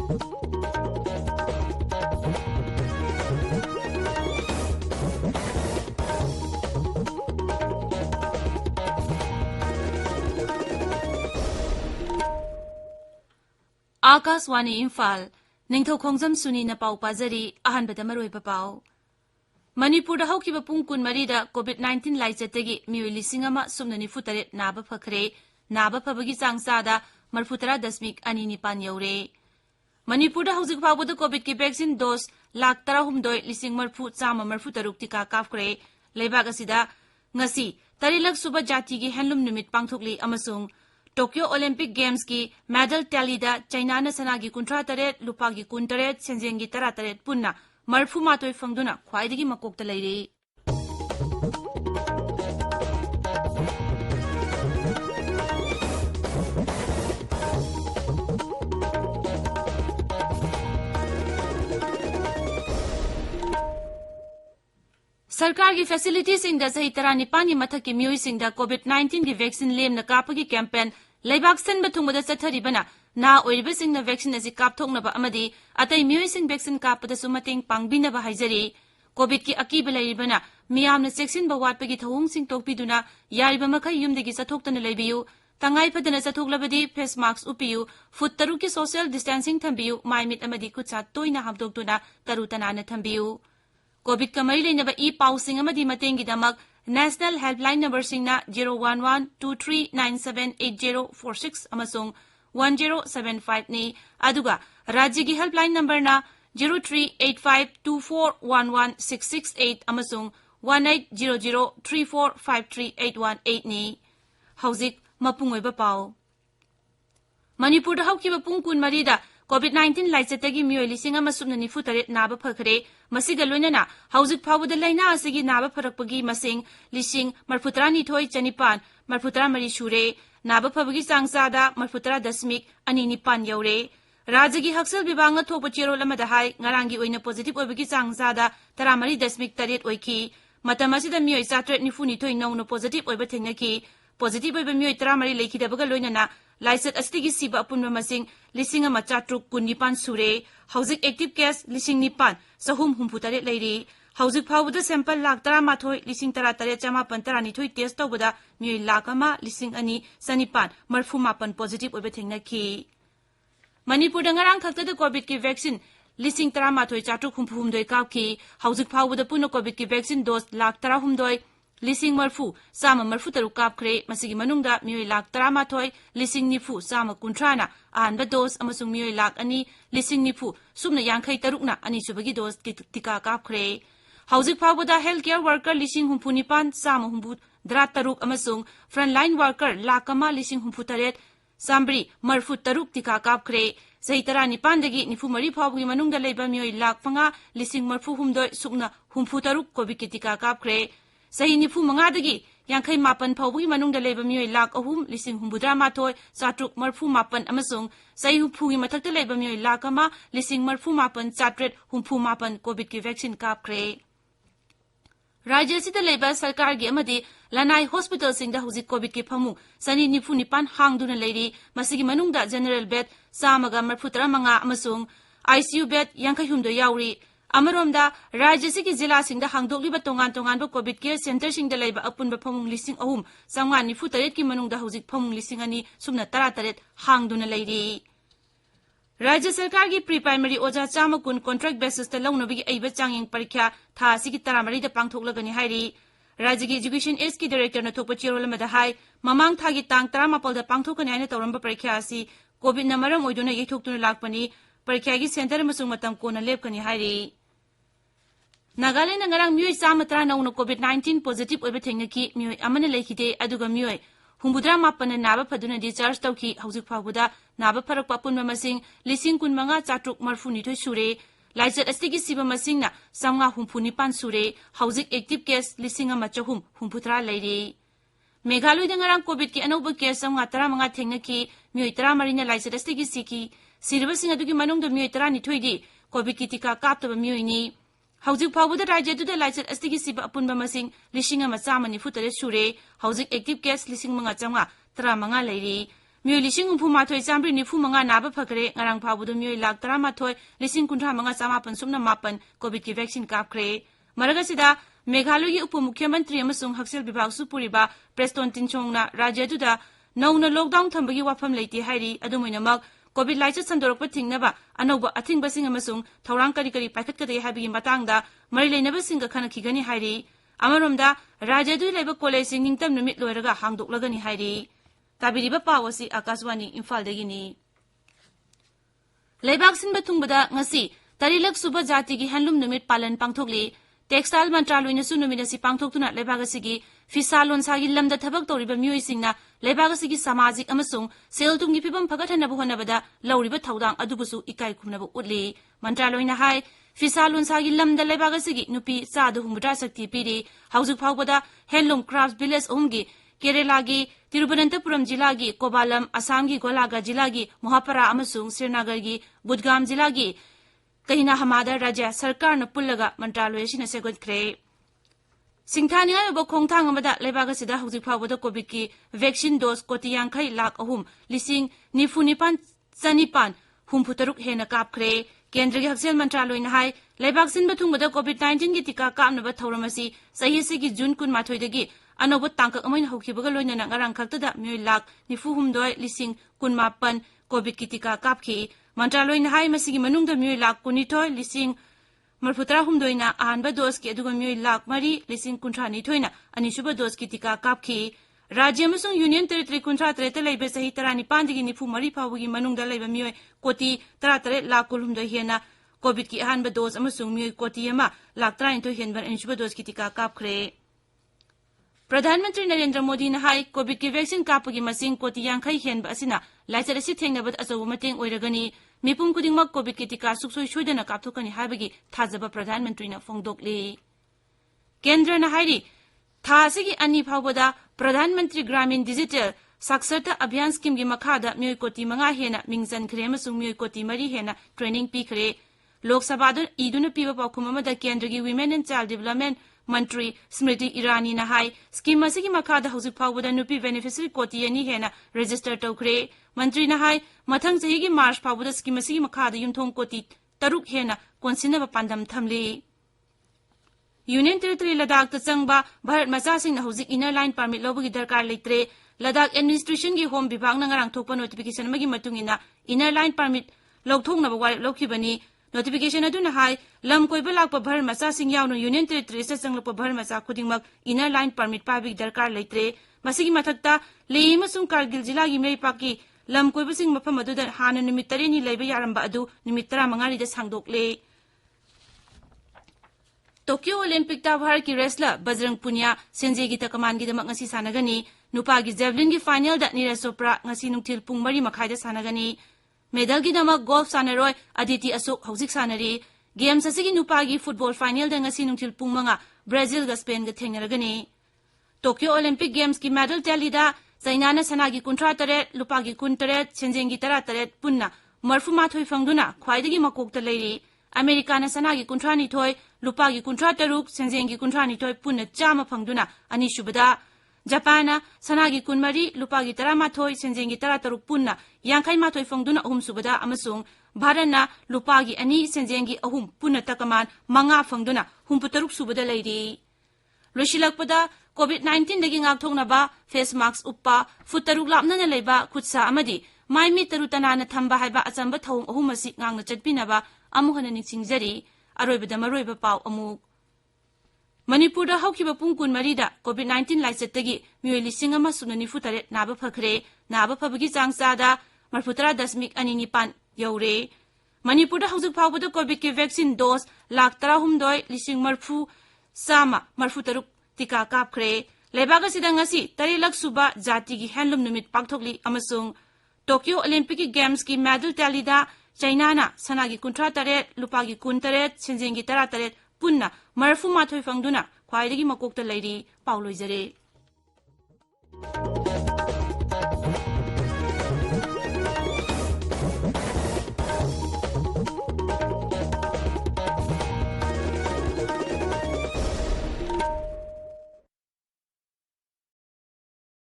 Akaswani Imphal Ningthoukhongjam Suni na pau pazari ahanbada maroi papau Manipur da haukiba pung kun marida COVID-19 laichatagi mioi lisingama sumnani futare naba phakre naba phabagi changsada marfutara dasmik ani nipan yaure Manipur da haujik phawbada COVID ki vaccine dose lakh 13 lising marfu chama marfutaruk tika kafkre leibak asida ngasi tarilak suba jati gi handloom numit pangthokli amasung Tokyo Olympic Games ki medal tally-da China na sanagi kuntra taret lupagi kuntaret senjengi tara taret punna marfu matoi fangduna khwaidagi makokta leire Sarkar ki facilities in the sahi tarani pani mathak ki mioi sing da COVID-19 ki vaccine lem na kapagi campaign Laibak sen bathungbada chatharibana na oiriba sing na vaccine asi kapthoknaba amadi atai mioi sing vaccine kappada sumateng pangbinaba haijari COVID ki akiba lairibana miyamna seksin ba watpagi thawung sing tokpiduna yariba makai yumdegi sathoktana leibiyu tangai phadana sathoklabadi face mask upiyu foot taru ki social distancing thambiyu maimit amadi kutsa toina hamdoktuna tarutana na thambiyu COVID ka mari leinaba e pausing amadi matengi damak National Helpline Number Singna 011-2397-8046 amasung 1075 ni aduga Rajya ki helpline number na 0385241166 amasung 1800345381 ni Hauzik mapungoi ba pau Manipur da haukiba pungkun marida COVID-19 laichatagi mioi lising ama sumnani futare naba phakre masiga loinana hauzik phawbada laina asigi naba pharakpagi masing lising marfutrani thoi chanipan marfutra mari shure naba phabagi changsada marfutra dasmik ani nipan yaure rajagi haksal bibanga thokpa cherol amada hai ngarangi oina positive oibagi changsada taramari dasmik taret oiki matamasida mioi satret nifuni thoi nauno positive oiba thengnaki positive oiba mioi taramari leikhidabaga loinana Laisat astigi siba apunma masing lising ama chatruk kunipan sure hauzik active case lising nipan sahum humputare leiri hauzik phawda sample lakh 13 lising 13 test tawbada mioi lakh ama lising ani sanipan marfumapan positive oiba thengnaki Manipur da ngarang khakta da COVID ki vaccine lising 13 chatruk humpumdoi kapki hauzik phawda puno COVID ki vaccine dose lakh 13 Lising marfu sama marfu taru kapkre masigi manungda mioi lakh 13 lising nifu sama kuntrana ahanba dose amasung mioi lakh ani lising nifu sumna yankhai tarukna ani subagi dose tika kapkre hauzik phawbada healthcare worker lising humpunipan sama humbu drat taruk amasung frontline worker lakama lising humputaret sambri marfu taruk tika kapkre Saitara nipandagi nifu mari phawgi manungda leiba mioi lakh panga lising marfu humdoi sukna humpu taruk covid tika kapkre Sahi nifu mangadagi yankhai mapan phawbugi manungda leiba mioi lakh ahum lising humbudra mathoi chatruk marfu mapan amasung sahi huphugi mathakta leiba mioi lakh ama lising marfu mapan chatret humpu mapan covid ki vaccine kapkre Rajya sida leiba sarkar gi amadi lanai hospital singda huzik covid ki phamu sani nifu nipan hangduna leiri masigi manungda general bed samaga marfutra manga amasung ICU bed yankhai humdo yauri Amaromda Rajya sigi jila singda hangdokliba tongan COVID care center singda leiba apunba phamung lising ahum samwan nifu taret ki manungda huzik phamung lising ani sumna taret hangduna leiri Rajya sarkar gi pre-primary oja chamakun contract basis ta launobigi aiba changing parikha tha sigi taramari da pangthoklagani hairi Rajya gi education aids ki director na thokpa cherol amada hai mamang thagi tang 18 da pangthokani aina tawramba parikha asi COVID na maram oiduna yekhoktuna lakpani parikha gi center masung matam kona lepkani hairi Nagaland ngarang mioi samatra nauno COVID-19 positive oiba thengnaki mioi amana lekhide aduga mioi humbudra mapana naba phaduna discharge tawki hauzik phawbuda naba pharakpa punma masing lising kunmanga chatruk marfuni thoi sure laijat astigi siba masingna samnga humpuni pan sure hauzik active case lising ama chahum humputra leiri Meghaloi da ngarang COVID ki anoba case samnga 15 thengnaki mioi 13 na laijat astigi siki sirba singa dugi manungda mioi 13 di COVID ki tika kaptaba mioi ni Hauzik phawbuda rajya duda laichat astigi siba apunba masing lising ama chamani futare sure hauzik active case lising manga changa 15 leiri Miyoi lising umpumathoi chambri nifu manga naba phakre ngarang phabudu miyoi lak 13 lising kunthra manga chamapan sumna mapan COVID ki vaccine kapkhre. Maragasida Meghalaya gi Upamukhyamantri amasung Haksel Bibhag Supuriba Preston Tinchongna Rajyaduda Nauna lockdown thambagi wafam leiti hairi adumoinamak COVID laisa sandorokpa thingnaba anoba athingbasing amasung thorang kari kari paikhatkade habigi matangda mari leinaba singa khanakhigani hairi amaromda Rajyadu leba college sing ningtam numit loiraga hangdoklagani hairi tabiriba pawasi Akaswani Imphal dagini Leibak sinba thungbada ngasi tarilak suba jati gi handloom numit palan pangthokli Textile Mantraloyna sunumina si pangthoktuna lebagasigi fisalon sagi lamda thabak toriba miyoi lebagasigi samajik amasung seltumgi phibam phagathanabu honabada lauriba thaudang adubusu ikai khumnabu utli Mantraloyna hai fisalon sagi lamda lebagasigi nupi chadu humudra sakti piri haujuk phawbada handloom crafts village umgi Kerala gi Tiruvananthapuram jila gi Kobalam Assam gi Golaga jila gi Mohapara amasung Srinagar gi Budgam jila gi Kahina Hamada Raja Sarkar na Pullaga Mantraloy sina segot kre. Singthani nga ba khongthang amada lebagasida hujik phawbada COVID ki vaccine dose koti yankhai lakh ahum lising nifunipan chanipan humputaruk hena kap kre. Kendra gi Haksel Mantraloy na hai lebak sin bathungbada COVID-19 gi tika kapnaba thauramasi sahi sigi June 12 dagi anobo tangkak amain haukibaga loinana ngarang khaktada miyoi lakh nifuhumdoi lising 18 COVID ki tika kapki Mantraloy na hai masigi manungda miyoi lakh 12 lising marfutra humdoina ahanba dos ki aduga miyoi lakh mari lising 12 na anisuba dos ki tika kapki Rajya amasung Union Territory 13 leiba sahi 19 digi nifu mari phawgi manungda leiba miyoi koti 13 lakh 12 hena COVID ki ahanba dos amasung miyoi koti ama lakh 13 henban anisuba dos ki tika kapkhre Pradhan Mantri Narendra Modi na hai COVID ki vaccine kapagi masing koti yankhai henba asina laisarasi thengnabat achaw mateng oiragani mipum kudingmak COVID ki tika suksoi soidana kapthokani habagi thajaba Pradhan Mantri na phongdokli Kendra na hairi thasigi ani phawbada Pradhan Mantri Gramin Digital Saksarta Abhiyan scheme gi makhada miyoi koti manga hena mingjan khre amasung miyoi koti mari hena training pi khre Lok Sabha da iduna piba pakhum amada Kendra gi Women and Child Development Mantri Smriti Irani na hai scheme asigi makhada hujik phawbada nupi beneficiary koti ani hena register tawkhre Mantri na hai mathang chahi gi March phawbada scheme asigi makhada yumthong koti taruk hena konsinaba pandam thamli Union Territory Ladakh ta changba Bharat macha sing na hujik inner line permit lobagi darkar leitre Ladakh administration gi home bibhag na ngarang thokpa notification magi matungina inner line permit lokthongnaba war lokhibani Notification aduna hai lam koiba lakpa Bharat macha sing yaunu Union Territory sa changlakpa Bharat macha khudingmak inner line permit pabig darkar leitre masigi mathakta leima sung Kargil jila gi meipaki lam koiba sing mafam aduda hana numit 3 ni leiba yaramba adu numit 15 ri da sangdokle Tokyo Olympic ta Bharat ki wrestler Bajrang Punia Senje gi takaman gi damak ngasi sanagani nupa gi javelin gi final da Neeraj Chopra ngasi nungthil pung 3 makhai da sanagani medal gi damak golf sanaroi Aditi Asok hojik sanari games asigi nupa gi football final da ngasi nungthil pung manga Brazil ga Spain ga thengnaragani Tokyo Olympic Games ki medal tally da China na sanagi 38 lupa gi 38 Senjeng gi 38 punna marfu mathoi phangduna khwaidagi makokta leiri America na sanagi 32 lupa gi 33 Senjeng gi 32 punna chama phangduna ani shubada Japan sanagi 13 lupa gi 13 Senjeng gi 33 punna yankhai mathoi phangduna ahum subada amasung Bharatna lupa gi ani Senjeng gi ahum punna takaman manga phangduna humputaruk subada leiri Loshilakpada COVID-19 dagi ngakthoknaba face mask uppa futaruk lapna na leiba khutsa amadi mai mi tarutana na thamba haiba achamba thong ahum asi ngangna chatpinaba amuhana ningsingjari aroibada maroiba paw amuk Manipur da haukiba pungkun marida COVID-19 laisattagi miyoi lising ama sunani futare naba phakre naba phabagi changchada marfutara dasmik ani nipan yaure Manipur da haujuk phawbada COVID ki vaccine dose lakh 13 lising marfu sama marfutaruk tika kapkhre lebaga sidang asi tarilak suba jati gi handloom numit pakthokli amasung Tokyo Olympic Games ki medal tally da China na sanagi 38 lupa gi 18 Senjeng gi 38 punna marfu mathoi phangduna khwaidagi makokta leiri pauloijare